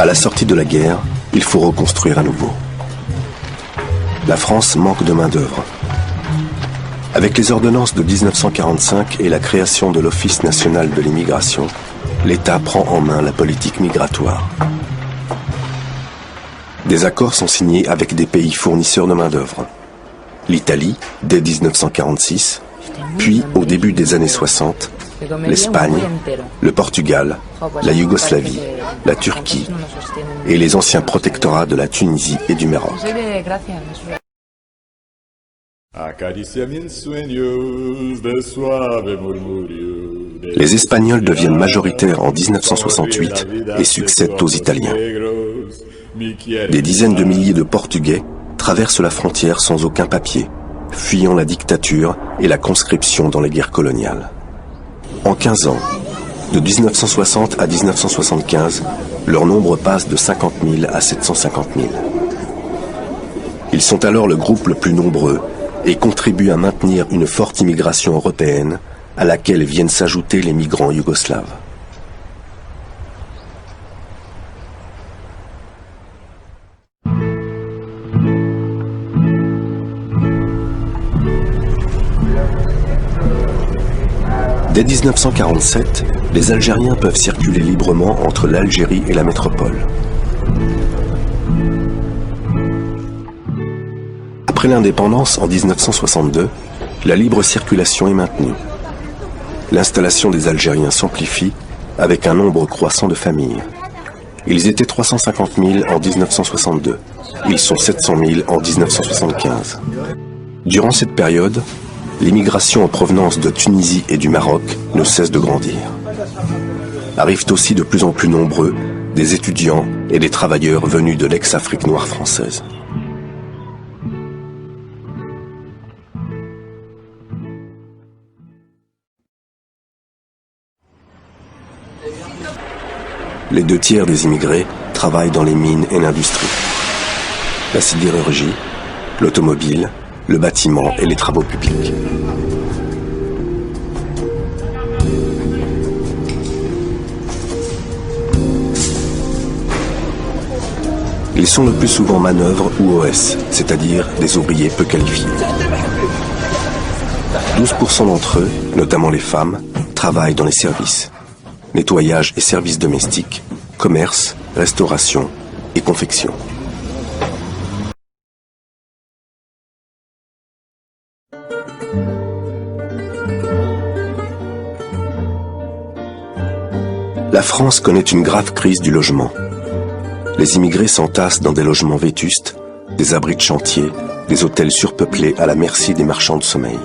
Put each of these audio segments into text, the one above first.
À la sortie de la guerre, il faut reconstruire à nouveau. La France manque de main-d'œuvre. Avec les ordonnances de 1945 et la création de l'Office national de l'immigration, l'État prend en main la politique migratoire. Des accords sont signés avec des pays fournisseurs de main-d'œuvre. L'Italie, dès 1946, puis au début des années 60, l'Espagne, le Portugal, la Yougoslavie, la Turquie et les anciens protectorats de la Tunisie et du Maroc. Les Espagnols deviennent majoritaires en 1968 et succèdent aux Italiens. Des dizaines de milliers de Portugais traversent la frontière sans aucun papier, fuyant la dictature et la conscription dans les guerres coloniales. En 15 ans, de 1960 à 1975, leur nombre passe de 50 000 à 750 000. Ils sont alors le groupe le plus nombreux et contribuent à maintenir une forte immigration européenne à laquelle viennent s'ajouter les migrants yougoslaves. Dès 1947, les Algériens peuvent circuler librement entre l'Algérie et la métropole. Après l'indépendance en 1962, la libre circulation est maintenue. L'installation des Algériens s'amplifie avec un nombre croissant de familles. Ils étaient 350 000 en 1962. Ils sont 700 000 en 1975. Durant cette période, l'immigration en provenance de Tunisie et du Maroc ne cesse de grandir. Arrivent aussi de plus en plus nombreux des étudiants et des travailleurs venus de l'ex-Afrique noire française. Les 2/3 des immigrés travaillent dans les mines et l'industrie. La sidérurgie, l'automobile, le bâtiment et les travaux publics. Ils sont le plus souvent manœuvres ou OS, c'est-à-dire des ouvriers peu qualifiés. 12% d'entre eux, notamment les femmes, travaillent dans les services. Nettoyage et services domestiques, commerce, restauration et confection. La France connaît une grave crise du logement. Les immigrés s'entassent dans des logements vétustes, des abris de chantier, des hôtels surpeuplés à la merci des marchands de sommeil.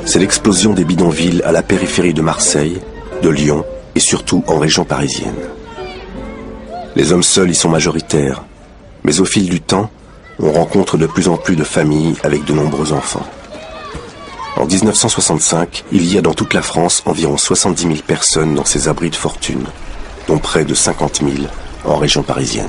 C'est l'explosion des bidonvilles à la périphérie de Marseille, de Lyon et surtout en région parisienne. Les hommes seuls y sont majoritaires, mais au fil du temps, on rencontre de plus en plus de familles avec de nombreux enfants. En 1965, il y a dans toute la France environ 70 000 personnes dans ces abris de fortune, dont près de 50 000 en région parisienne.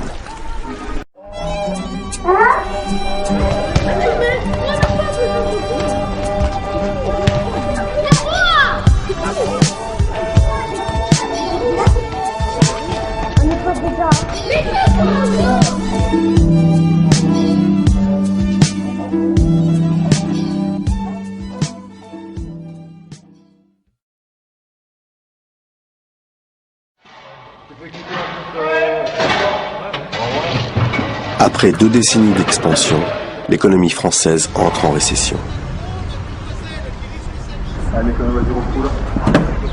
Après 2 décennies d'expansion, l'économie française entre en récession.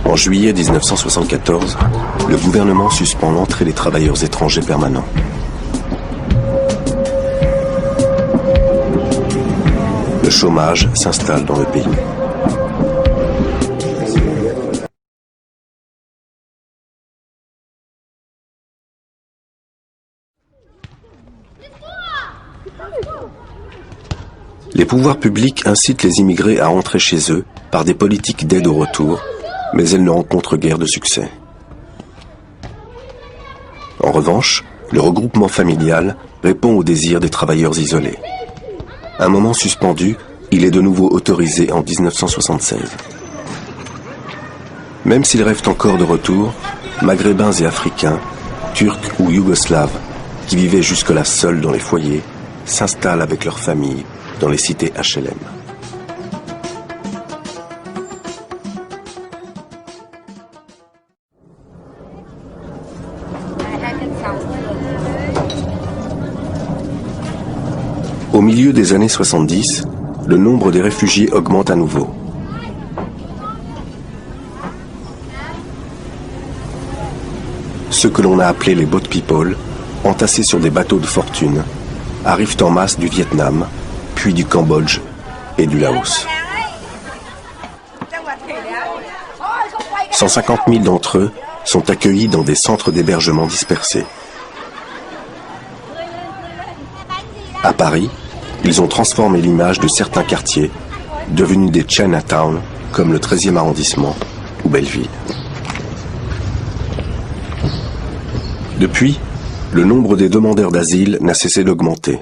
En juillet 1974, le gouvernement suspend l'entrée des travailleurs étrangers permanents. Le chômage s'installe dans le pays. Les pouvoirs publics incitent les immigrés à rentrer chez eux par des politiques d'aide au retour, mais elles ne rencontrent guère de succès. En revanche, le regroupement familial répond aux désirs des travailleurs isolés. Un moment suspendu, il est de nouveau autorisé en 1976. Même s'ils rêvent encore de retour, maghrébins et africains, turcs ou yougoslaves, qui vivaient jusque-là seuls dans les foyers, s'installent avec leurs familles dans les cités HLM. Au milieu des années 70, le nombre des réfugiés augmente à nouveau. Ceux que l'on a appelés les boat people, entassés sur des bateaux de fortune, arrivent en masse du Vietnam, puis du Cambodge et du Laos. 150 000 d'entre eux sont accueillis dans des centres d'hébergement dispersés. À Paris, ils ont transformé l'image de certains quartiers, devenus des Chinatown, comme le 13e arrondissement ou Belleville. Depuis, le nombre des demandeurs d'asile n'a cessé d'augmenter.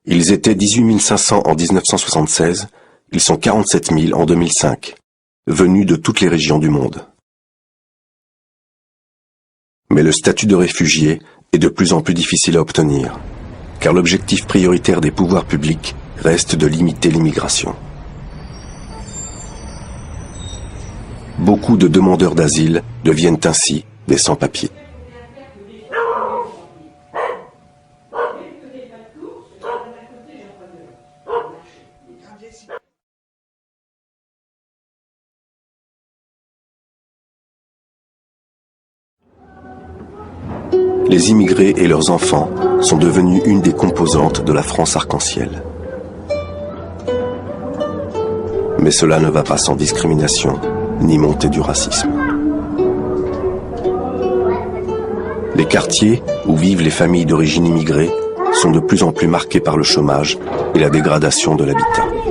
Ils étaient 18 500 en 1976, ils sont 47 000 en 2005, venus de toutes les régions du monde. Mais le statut de réfugié est de plus en plus difficile à obtenir, car l'objectif prioritaire des pouvoirs publics reste de limiter l'immigration. Beaucoup de demandeurs d'asile deviennent ainsi des sans-papiers. Les immigrés et leurs enfants sont devenus une des composantes de la France arc-en-ciel. Mais cela ne va pas sans discrimination, ni montée du racisme. Les quartiers où vivent les familles d'origine immigrée sont de plus en plus marqués par le chômage et la dégradation de l'habitat.